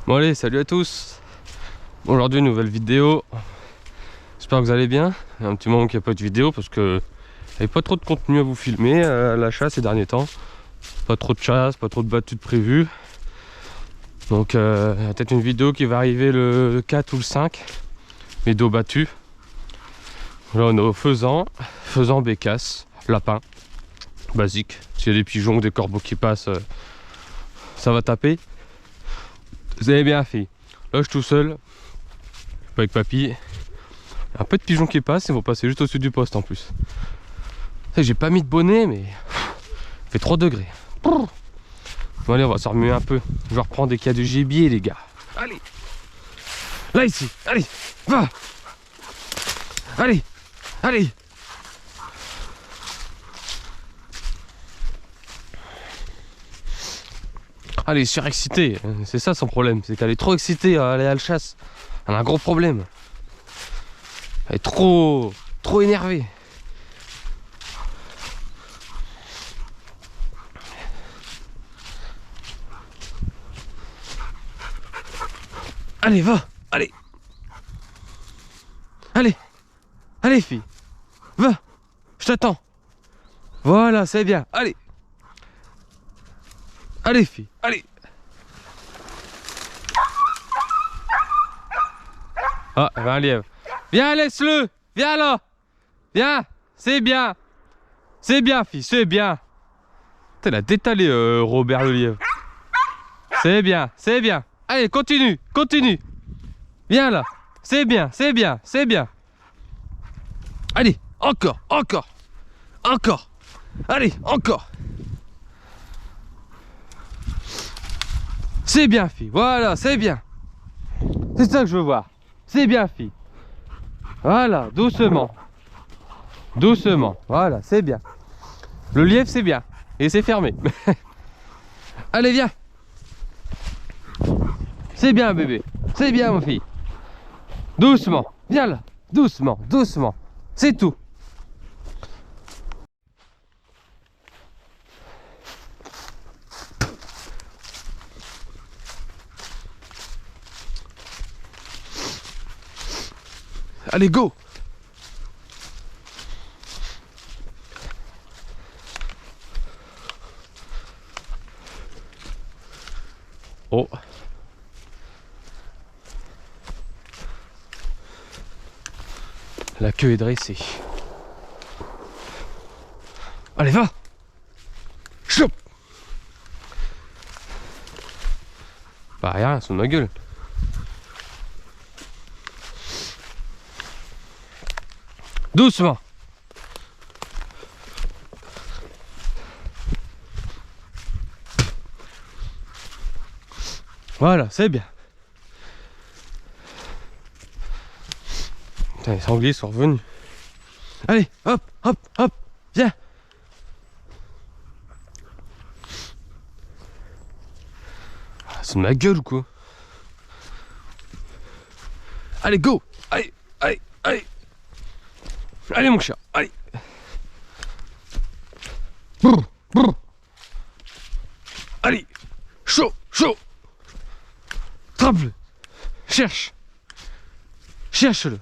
Bon allez, salut à tous. Aujourd'hui nouvelle vidéo. J'espère que vous allez bien. Il y a un petit moment qu'il n'y a pas de vidéo parce que il n'y avait pas trop de contenu à vous filmer à la chasse ces derniers temps. Pas trop de chasse, pas trop de battues de prévues. Donc il y a peut-être une vidéo qui va arriver le 4 ou le 5. Les dos battus. Là on est au faisan, bécasse, lapin. Basique. S'il y a des pigeons ou des corbeaux qui passent, ça va taper. Vous avez bien fait. Là je suis tout seul. Pas avec papy. Un peu de pigeons qui passent, ils vont passer juste au-dessus du poste en plus. J'ai pas mis de bonnet mais il fait 3 degrés. Bon allez, on va se remuer un peu. Je vais reprendre dès qu'il y a du gibier les gars. Allez. Là ici. Allez. Va. Allez. Allez. Elle est surexcitée, c'est ça son problème, c'est qu'elle est trop excitée à aller à la chasse. Elle a un gros problème. Elle est trop énervée. Allez, va, allez. Allez, allez fille, va, je t'attends. Voilà, c'est bien, allez. Allez fille, allez. Ah, il y avait un lièvre. Viens, laisse-le. Viens là. Viens. C'est bien. C'est bien fille, c'est bien. Putain, il a détalé Robert le lièvre. C'est bien, c'est bien. Allez, continue, continue. Viens là. C'est bien, c'est bien, c'est bien. Allez, encore, encore. Encore. Allez, encore. C'est bien fille, voilà, c'est bien. C'est ça que je veux voir. C'est bien fille. Voilà, doucement. Doucement, voilà, c'est bien. Le lièvre c'est bien. Et c'est fermé. Allez viens. C'est bien bébé. C'est bien ma fille. Doucement, viens là. Doucement, doucement. C'est tout. Allez, go! Oh! La queue est dressée. Allez, va! Chop! Bah, rien, sous ma gueule. Doucement. Voilà, c'est bien. Putain, les sangliers sont revenus. Allez, hop, hop, hop, viens. Ah, c'est de ma gueule ou quoi? Allez, go. Allez, allez, allez. Allez mon chat, allez. Brr, brr. Allez, chaud, chaud. Trappe-le. Cherche. Cherche-le.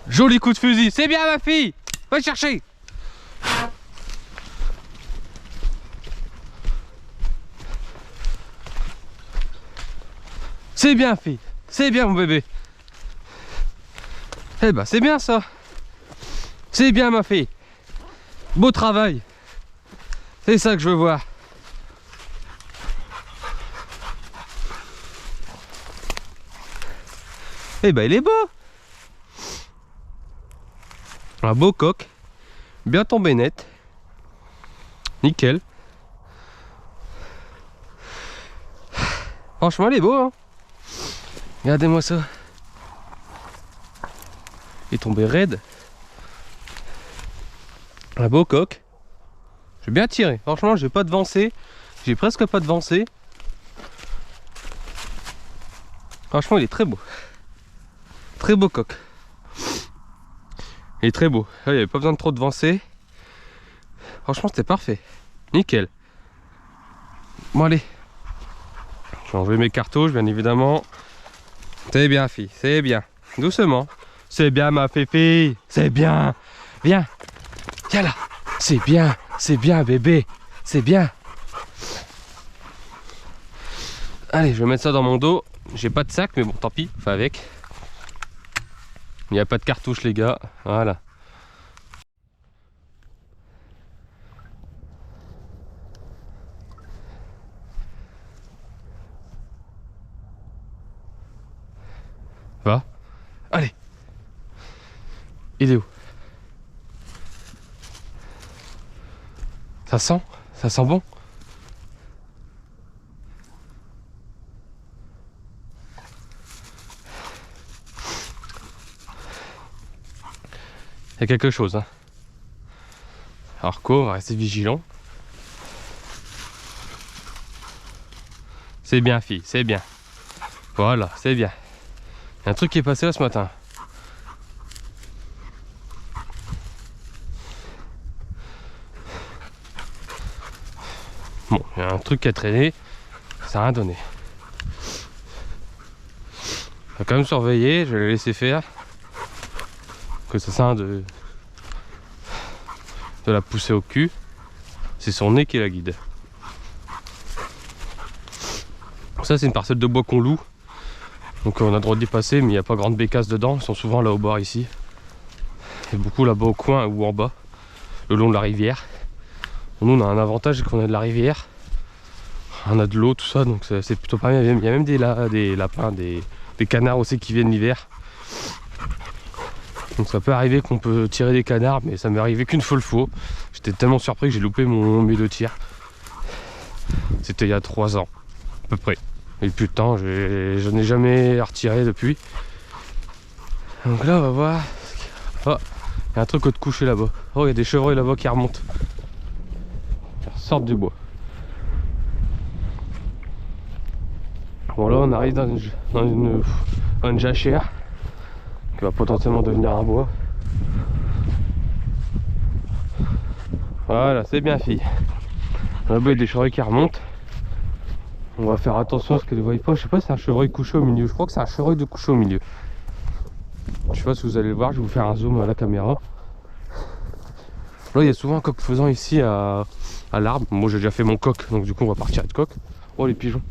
Joli coup de fusil, c'est bien ma fille. Va chercher. C'est bien fille, c'est bien mon bébé. Eh ben c'est bien ça. C'est bien ma fille. Beau travail. C'est ça que je veux voir. Eh ben il est beau. Un beau coq. Bien tombé net. Nickel. Franchement il est beau hein. Regardez-moi ça. est tombé raide. Un beau coq. J'ai bien tiré. Franchement, j'ai pas de vancée. J'ai presque pas de vancée. Franchement, il est très beau. Très beau coq. Il est très beau. Là, il n'y avait pas besoin de trop de vancée. Franchement, c'était parfait. Nickel. Bon, allez. Je vais enlever mes cartouches, bien évidemment. C'est bien, fille. C'est bien. Doucement. C'est bien, ma fille. C'est bien. Viens. Viens là. C'est bien. C'est bien, bébé. C'est bien. Allez, je vais mettre ça dans mon dos. J'ai pas de sac, mais bon, tant pis. Enfin, avec. Il n'y a pas de cartouche, les gars. Voilà. Va. Allez. Il est où? Ça sent? Ça sent bon? Il y a quelque chose, hein. Alors on va rester vigilant. C'est bien, fille, c'est bien. Voilà, c'est bien. Il y a un truc qui est passé là ce matin. Bon, il y a un truc qui a traîné, ça n'a rien donné. On va quand même surveiller, je vais le laisser faire. Que ça sert de la pousser au cul. C'est son nez qui la guide. Ça, c'est une parcelle de bois qu'on loue. Donc on a le droit d'y passer, mais il n'y a pas grande bécasse dedans. Ils sont souvent là au bord ici. Et beaucoup là-bas au coin ou en bas, le long de la rivière. Nous on a un avantage, c'est qu'on a de la rivière. On a de l'eau, tout ça, donc c'est plutôt pas bien. Il y a même des lapins, des canards aussi qui viennent l'hiver. Donc ça peut arriver qu'on peut tirer des canards, mais ça m'est arrivé qu'une seule fois. J'étais tellement surpris que j'ai loupé mes 2 tirs. C'était il y a 3 ans, à peu près. Et depuis le temps, je n'ai jamais retiré depuis. Donc là, on va voir. Oh, il y a un truc de coucher là-bas. Oh, il y a des chevreuils là-bas qui remontent. Ils ressortent du bois. Bon, là, on arrive dans une jachère qui va potentiellement devenir un bois. Voilà, c'est bien, fille. Là-bas, il y a des chevreuils qui remontent. On va faire attention à ce qu'elle ne voie pas. Je sais pas si c'est un chevreuil couché au milieu. Je crois que c'est un chevreuil de couché au milieu. Je sais pas si vous allez le voir. Je vais vous faire un zoom à la caméra. Là, il y a souvent un coq faisant ici à l'arbre. Moi, j'ai déjà fait mon coq. Donc, du coup, on va partir de coq. Oh, les pigeons.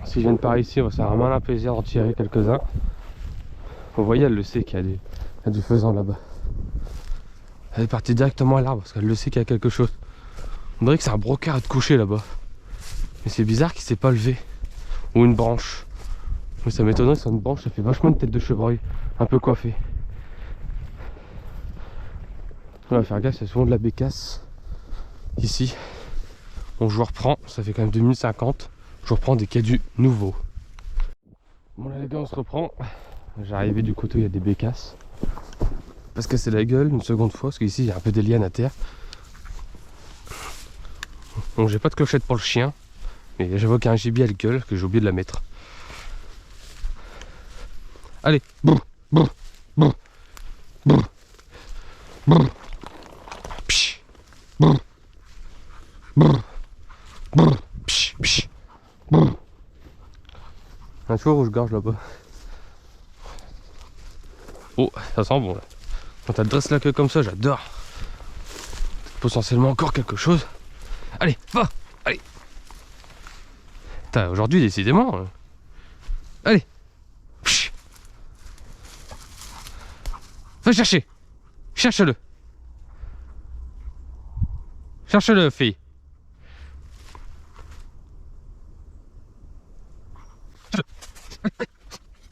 Si je viens de par ici, ça va vraiment un plaisir d'en tirer quelques-uns. Vous voyez, elle le sait qu'il y a du faisan là-bas. Elle est partie directement à l'arbre parce qu'elle le sait qu'il y a quelque chose. On dirait que c'est un brocard de coucher là-bas. Mais c'est bizarre qu'il s'est pas levé. Ou une branche. Mais ça m'étonnerait que sur une branche, ça fait vachement une tête de chevreuil. Un peu coiffée. On va faire gaffe, il y a souvent de la bécasse. Ici. Bon, je vous reprends. Ça fait quand même 2 minutes 50. Je vous reprends dès qu'il y a du nouveau. Bon là les gars, on se reprend. J'ai arrivé du côté où il y a des bécasses. Parce que c'est la gueule une seconde fois. Parce qu'ici, il y a un peu des lianes à terre. Bon, j'ai pas de clochette pour le chien. Mais j'avoue qu'il y a un gibier à la gueule que j'ai oublié de la mettre. Allez, boum, boum, boum, boum, boum, psh, boum, boum, boum, psh, psh, boum. Un cheveu rouge-gorge là-bas. Oh, ça sent bon là. Quand elle dresse la queue comme ça, j'adore. Potentiellement encore quelque chose. Allez, va, allez. Putain, aujourd'hui, décidément. Allez. Psh. Va chercher. Cherche-le. Cherche-le, fille.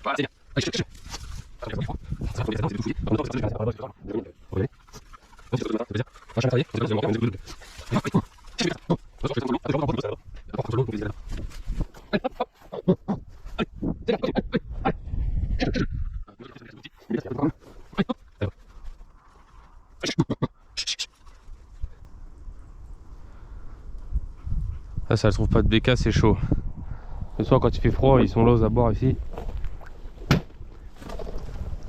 Voilà, c'est bien. Allez, cherche. Là, ça ne trouve pas de bécasse, c'est chaud. Le soir, quand il fait froid, ils sont là aux abords ici.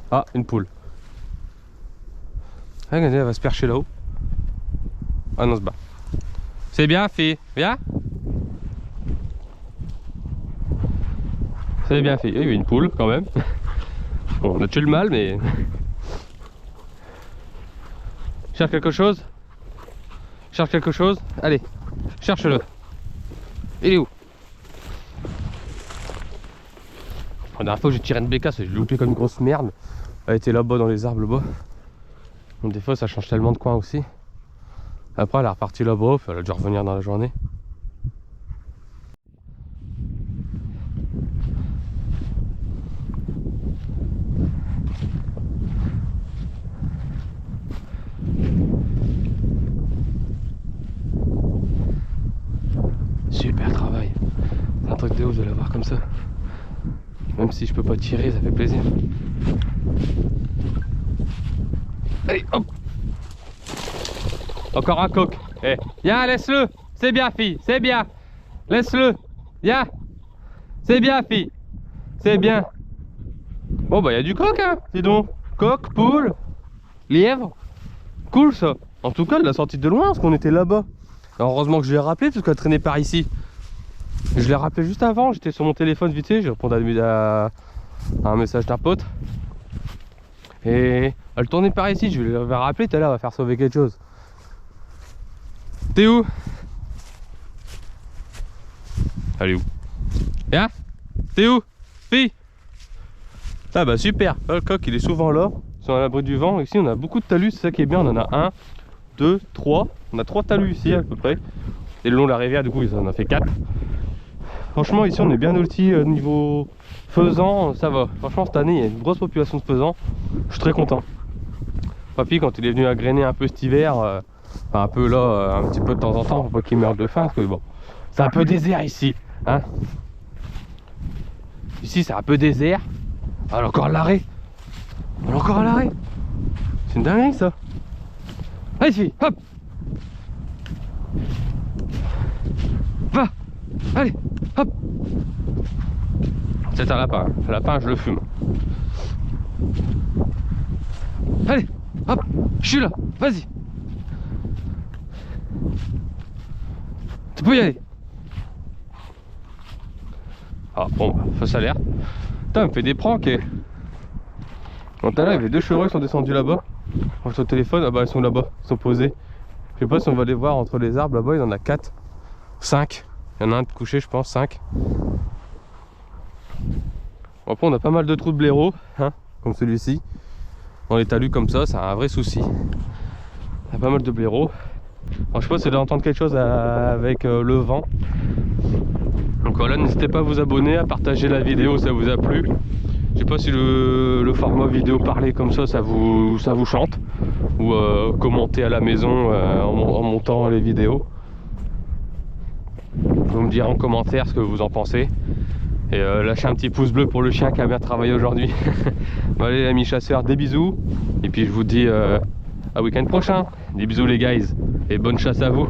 Ah, une poule. Ah, regardez, elle va se percher là-haut. Ah non, se bat. C'est bien, fille. Viens. C'est bien fait. Il y a eu une poule quand même. Bon, on a tué le mâle, mais. Cherche quelque chose? Cherche quelque chose? Allez, cherche-le. Il est où? La dernière fois que j'ai tiré une bécasse, je l'ai loupé comme une grosse merde. Elle était là-bas dans les arbres là-bas. Donc des fois ça change tellement de coin aussi. Après elle est repartie là-bas, elle a dû revenir dans la journée. Super travail. C'est un truc de ouf de l'avoir comme ça. Même si je peux pas tirer, ça fait plaisir. Allez, hop. Encore un coq. Eh, viens, laisse-le. C'est bien, fille, c'est bien. Laisse-le. Viens. C'est bien, fille. C'est bien. Bon, bah, il y a du coq, hein. Dis donc. Coq, poule, lièvre. Cool, ça. En tout cas, elle l'a sorti de loin, parce qu'on était là-bas. Heureusement que je l'ai rappelé, parce qu'elle traînait par ici. Je l'ai rappelé juste avant, j'étais sur mon téléphone vite fait, j'ai répondu à un message d'un pote. Et elle tournait par ici, je vais la rappeler tout à l'heure, elle va faire sauver quelque chose. T'es où? Elle est où? Viens. T'es où? Fille. Ah bah super, le coq il est souvent là, ils sont à l'abri du vent. Ici on a beaucoup de talus, c'est ça qui est bien, on en a 1, 2, 3. On a 3 talus ici à peu près. Et le long de la rivière du coup on en a fait 4. Franchement ici on est bien lotis niveau faisan, ça va. Franchement cette année il y a une grosse population de faisans. Je suis très content. Papy quand il est venu agréner un peu cet hiver, enfin un peu là, un petit peu de temps en temps pour pas qu'il meure de faim. Parce que bon, c'est un peu désert ici. Hein, ici c'est un peu désert. Ah, elle est encore à l'arrêt. Elle est encore à l'arrêt. C'est une dinguerie ça. Allez fille, hop. Va. Allez, hop. C'est un lapin. Le lapin, je le fume. Allez, hop. Je suis là. Vas-y. Tu peux y aller. Ah bon, fausse alerte. Putain, elle me fait des pranks et... Tout à l'heure, il y avait 2 chevreuils qui sont descendus là-bas. On est au téléphone, ah bah ils sont là-bas, ils sont posés. Je sais pas si on va les voir entre les arbres là-bas, il y en a 4, 5. Il y en a un de couché, je pense, 5. Bon, après, on a pas mal de trous de blaireau, hein, comme celui-ci. Dans les talus comme ça, c'est un vrai souci. Il y a pas mal de blaireau. Alors, je sais pas si vous allez entendre quelque chose avec le vent. Donc voilà, n'hésitez pas à vous abonner, à partager la vidéo si ça vous a plu. Je sais pas si le format vidéo parlé comme ça vous chante. Ou commenter à la maison en montant les vidéos. Vous me direz en commentaire ce que vous en pensez. Et lâchez un petit pouce bleu pour le chien qui a bien travaillé aujourd'hui. Bon, allez les amis chasseurs, des bisous. Et puis je vous dis à week-end prochain. Des bisous les guys. Et bonne chasse à vous.